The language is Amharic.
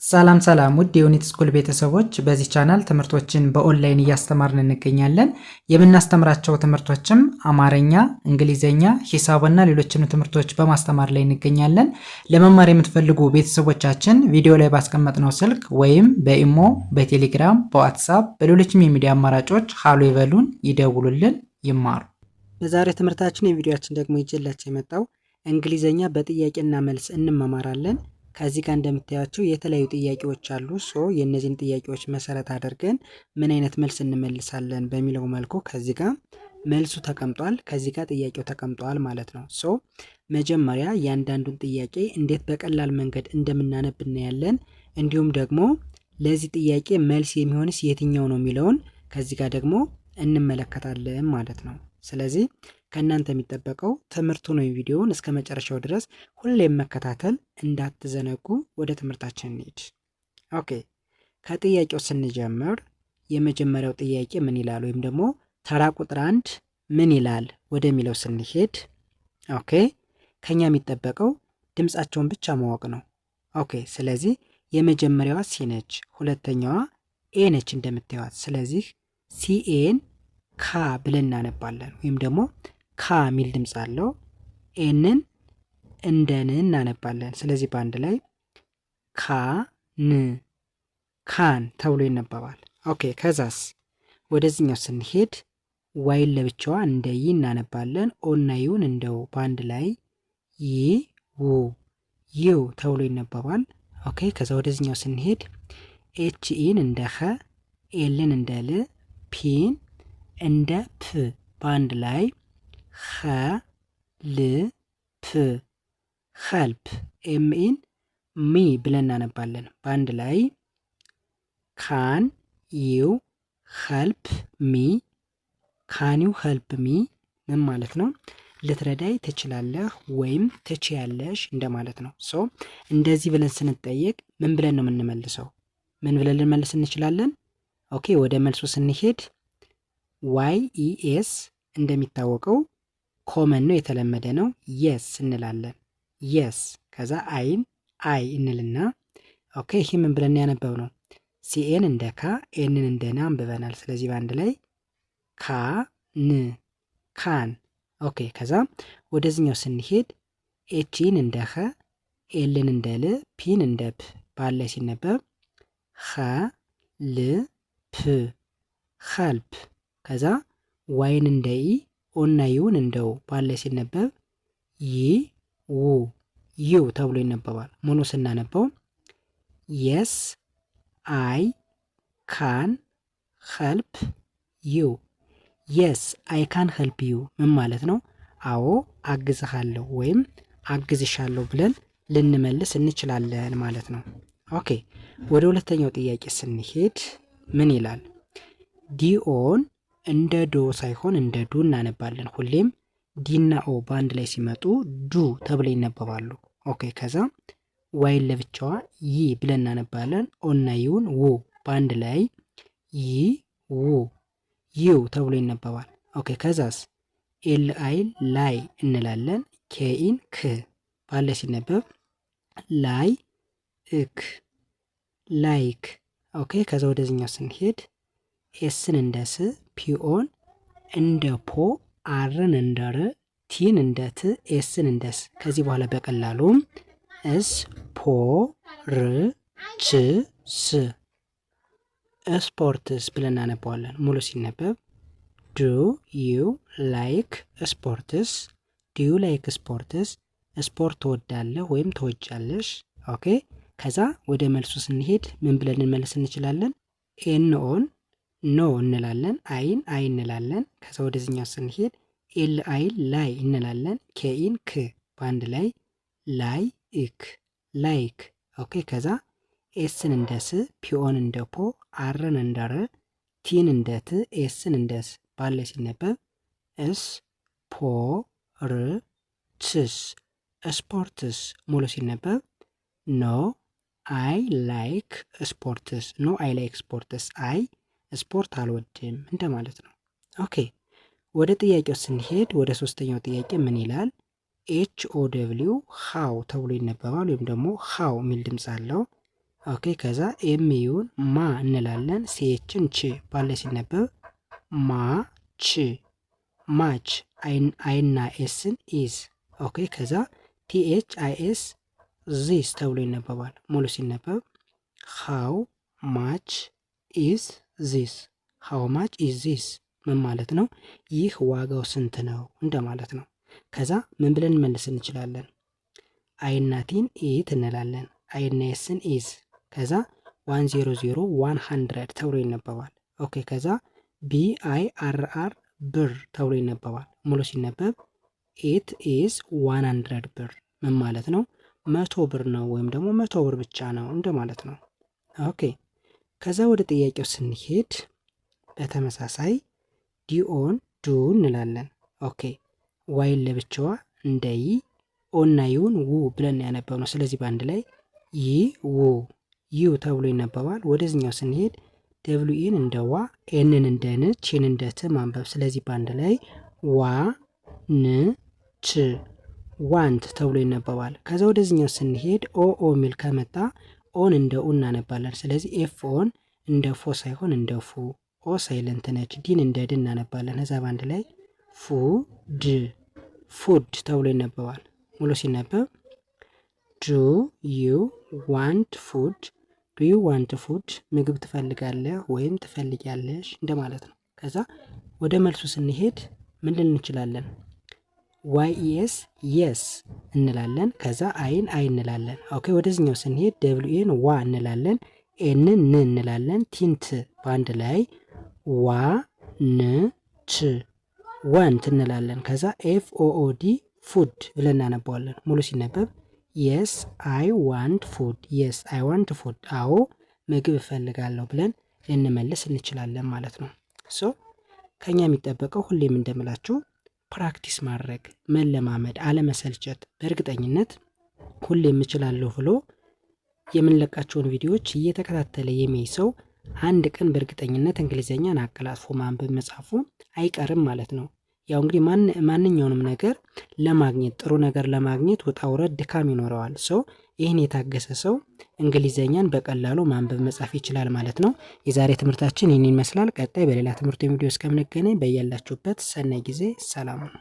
ሰላም ሰላም ውድ የዩኒት ስኩል ቤተሰቦች፣ በዚህ ቻናል ትምህርቶችን በኦንላይን እያስተማርን እንገኛለን። የምናስተምራቸው ትምህርቶችም አማርኛ፣ እንግሊዘኛ፣ ሂሳብና ሌሎችንም ትምህርቶች በማስተማር ላይ እንገኛለን። ለመማር የምትፈልጉ ቤተሰቦቻችን ቪዲዮ ላይ ባስቀመጥነው ስልክ ወይም በኢሞ፣ በቴሌግራም፣ በዋትሳፕ በሌሎችም የሚዲያ አማራጮች ሃሎ ይበሉን፣ ይደውሉልን፣ ይማሩ። በዛሬ ትምህርታችን የቪዲዮአችን ደግሞ ይዤላችሁ የመጣው እንግሊዘኛ በጥያቄና መልስ እንማማራለን። ከዚህ ጋር እንደምታያቸው የተለያዩ ጥያቄዎች አሉ። የእነዚህን ጥያቄዎች መሰረት አድርገን ምን አይነት መልስ እንመልሳለን በሚለው መልኩ ከዚህ ጋር መልሱ ተቀምጧል፣ ከዚህ ጋር ጥያቄው ተቀምጧል ማለት ነው። መጀመሪያ እያንዳንዱን ጥያቄ እንዴት በቀላል መንገድ እንደምናነብ እናያለን። እንዲሁም ደግሞ ለዚህ ጥያቄ መልስ የሚሆንስ የትኛው ነው የሚለውን ከዚህ ጋር ደግሞ እንመለከታለን ማለት ነው። ስለዚህ ከእናንተ የሚጠበቀው ትምህርቱን ወይም ቪዲዮውን እስከ መጨረሻው ድረስ ሁሌም መከታተል እንዳትዘነጉ። ወደ ትምህርታችን እንሂድ። ኦኬ፣ ከጥያቄው ስንጀምር የመጀመሪያው ጥያቄ ምን ይላል ወይም ደግሞ ተራ ቁጥር 1 ምን ይላል ወደሚለው ስንሄድ ኦኬ፣ ከኛ የሚጠበቀው ድምጻቸውን ብቻ ማወቅ ነው። ኦኬ፣ ስለዚህ የመጀመሪያዋ ሲ ነች፣ ሁለተኛዋ ኤ ነች እንደምታዩት። ስለዚህ ሲኤን ካ ብለን እናነባለን፣ ወይም ደግሞ ካ ሚል ድምፅ አለው። ኤንን እንደ ን እናነባለን። ስለዚህ በአንድ ላይ ካ ን ካን ተብሎ ይነበባል። ኦኬ፣ ከዛስ ወደዚህኛው ስንሄድ ዋይን ለብቻዋ እንደ ይ እናነባለን። ኦና ዩን እንደው በአንድ ላይ ይ ው ይው ተብሎ ይነበባል። ኦኬ፣ ከዛ ወደዚህኛው ስንሄድ ኤች ኢን እንደ ኸ፣ ኤልን እንደ ል፣ ፒን እንደ ፕ በአንድ ላይ ኸ ል ፕ ኸልፕ። ኤምኢን ሚ ብለን እናነባለን። በአንድ ላይ ካን ዩ ኸልፕ ሚ። ካን ዩ ኸልፕ ሚ ምን ማለት ነው? ልትረዳይ ትችላለህ ወይም ትችያለሽ እንደማለት ነው። እንደዚህ ብለን ስንጠየቅ ምን ብለን ነው የምንመልሰው? ምን ብለን ልንመልስ እንችላለን? ኦኬ፣ ወደ መልሱ ስንሄድ ዋይ ኢኤስ እንደሚታወቀው ኮመን ነው፣ የተለመደ ነው። የስ እንላለን። የስ ከዛ አይን አይ እንልና ኦኬ፣ ይህ ምን ብለን ያነበብ ነው? ሲኤን እንደ ካ፣ ኤንን እንደ ና አንብበናል። ስለዚህ በአንድ ላይ ካ ን ካን። ኦኬ፣ ከዛ ወደዚህኛው ስንሄድ ኤችን እንደ ኸ፣ ኤልን እንደ ል፣ ፒን እንደ ፕ ባለ ሲነበብ ኸ ል ፕ ኸልፕ። ከዛ ዋይን እንደ ኢ፣ ኦና ዩን እንደው ባለ ሲነበብ ይ ው ዩ ተብሎ ይነበባል። ሙሉ ስናነበው የስ አይ ካን ኸልፕ ዩ። የስ አይ ካን ኸልፕ ዩ ምን ማለት ነው? አዎ አግዝሃለሁ ወይም አግዝሻለሁ ብለን ልንመልስ እንችላለን ማለት ነው። ኦኬ፣ ወደ ሁለተኛው ጥያቄ ስንሄድ ምን ይላል? ዲኦን እንደ ዶ ሳይሆን እንደ ዱ እናነባለን። ሁሌም ዲና ኦ በአንድ ላይ ሲመጡ ዱ ተብለው ይነበባሉ። ኦኬ፣ ከዛ ዋይን ለብቻዋ ይ ብለን እናነባለን። ኦና ዩን ው በአንድ ላይ ይ ው ዩ ተብሎ ይነበባል። ኦኬ፣ ከዛስ ኤል አይን ላይ እንላለን። ኬኢን ክ ባለ ሲነበብ ላይ እክ ላይክ። ኦኬ፣ ከዛ ወደዚህኛው ስንሄድ ኤስን እንደ ስ፣ ፒኦን እንደ ፖ፣ አርን እንደ ር፣ ቲን እንደ ት፣ ኤስን እንደ ስ። ከዚህ በኋላ በቀላሉም እስ ፖ ር ች ስ ስፖርትስ ብለን እናነባዋለን። ሙሉ ሲነበብ ዱ ዩ ላይክ ስፖርትስ፣ ዱ ዩ ላይክ ስፖርትስ፣ ስፖርት ትወዳለህ ወይም ትወጃለሽ። ኦኬ፣ ከዛ ወደ መልሱ ስንሄድ ምን ብለን እንመልስ እንችላለን? ኤንኦን ኖ እንላለን። አይን አይ እንላለን። ከዛ ወደዚህኛው ስንሄድ ኤል አይን ላይ እንላለን። ኬኢን ክ በአንድ ላይ ላይ እክ ላይክ። ኦኬ፣ ከዛ ኤስን እንደ ስ፣ ፒኦን እንደ ፖ፣ አርን እንደ ር፣ ቲን እንደ ት፣ ኤስን እንደ ስ ባለ ሲነበብ እስ ፖ ር ችስ ስፖርትስ። ሙሉ ሲነበብ ኖ አይ ላይክ ስፖርትስ። ኖ አይ ላይክ ስፖርትስ፣ አይ ስፖርት አልወድም እንደማለት ነው። ኦኬ፣ ወደ ጥያቄው ስንሄድ ወደ ሶስተኛው ጥያቄ ምን ይላል? ኤች ኦ ደብሊው ሃው ተብሎ ይነበባል፣ ወይም ደግሞ ሃው የሚል ድምፅ አለው። ኦኬ ከዛ ኤምዩን ማ እንላለን። ሲኤችን ች ባለ ሲነበብ ማ ች ማች አይና ኤስን ኢዝ። ኦኬ ከዛ ቲኤች አይኤስ ዚስ ተብሎ ይነበባል። ሙሉ ሲነበብ ሃው ማች ኢዝ ዚስ። ሃው ማች ኢዝ ዚስ ምን ማለት ነው? ይህ ዋጋው ስንት ነው እንደማለት ነው። ከዛ ምን ብለን መልስ እንችላለን? አይና ቲን ኢት እንላለን። አይና ኤስን ኢዝ። ከዛ 100 100 ተብሎ ይነበባል። ኦኬ ከዛ BIRR ብር ተብሎ ይነበባል። ሙሉ ሲነበብ ኢት ኢዝ 100 ብር ምን ማለት ነው? 100 ብር ነው ወይም ደግሞ 100 ብር ብቻ ነው እንደማለት ነው። ኦኬ ከዛ ወደ ጥያቄው ስንሄድ በተመሳሳይ ዲኦን ዱ እንላለን። ኦኬ ዋይን ለብቻዋ እንደ ይ ኦና ዩን ው ብለን ያነበብ ነው። ስለዚህ በአንድ ላይ ይ ው ዩ ተብሎ ይነበባል። ወደዚህኛው ስንሄድ ደብሊውን እንደ ዋ ኤንን እንደ ን ቺን እንደ ት ማንበብ። ስለዚህ በአንድ ላይ ዋ ን ች ዋንት ተብሎ ይነበባል። ከዛ ወደዚህኛው ስንሄድ ኦ ሚል ከመጣ ኦን እንደ ኡ እናነባለን። ስለዚህ ኤፍ ኦን እንደ ፎ ሳይሆን እንደ ፉ፣ ኦ ሳይለንት ነች፣ ዲን እንደ ድ እናነባለን። ከዛ በአንድ ላይ ፉ ድ ፉድ ተብሎ ይነበባል። ሙሉ ሲነበብ ዱ ዩ ዋንት ፉድ፣ ዱ ዩ ዋንት ፉድ ምግብ ትፈልጋለህ ወይም ትፈልጊያለሽ እንደማለት ነው። ከዛ ወደ መልሱ ስንሄድ ምን ልል እንችላለን? YES የስ እንላለን። ከዛ አይን አይ እንላለን። ኦኬ ወደዚህኛው ስንሄድ ደብሊውን ዋ እንላለን። ኤንን ን እንላለን። ቲንት በአንድ ላይ ዋ ን ች ዋንት እንላለን። ከዛ FOOD ፉድ ብለን እናነባዋለን። ሙሉ ሲነበብ የስ አይ ዋንት ፉድ፣ የስ አይ ዋንት ፉድ፣ አዎ ምግብ እፈልጋለሁ ብለን ልንመልስ እንችላለን ማለት ነው። ሶ ከኛ የሚጠበቀው ሁሌም እንደምላችሁ ፕራክቲስ ማድረግ፣ መለማመድ፣ አለመሰልቸት። በእርግጠኝነት ሁሌም እችላለሁ ብሎ የምንለቃቸውን ቪዲዮዎች እየተከታተለ የሚያይ ሰው አንድ ቀን በእርግጠኝነት እንግሊዘኛን አቀላጥፎ ማንበብ መጻፉ አይቀርም ማለት ነው። ያው እንግዲህ ማንኛውንም ነገር ለማግኘት ጥሩ ነገር ለማግኘት ውጣ ውረድ ድካም ይኖረዋል። ሰው ይህን የታገሰ ሰው እንግሊዘኛን በቀላሉ ማንበብ መጻፍ ይችላል ማለት ነው። የዛሬ ትምህርታችን ይህን ይመስላል። ቀጣይ በሌላ ትምህርት ቪዲዮ እስከምንገናኝ በያላችሁበት ሰናይ ጊዜ ሰላም ነው።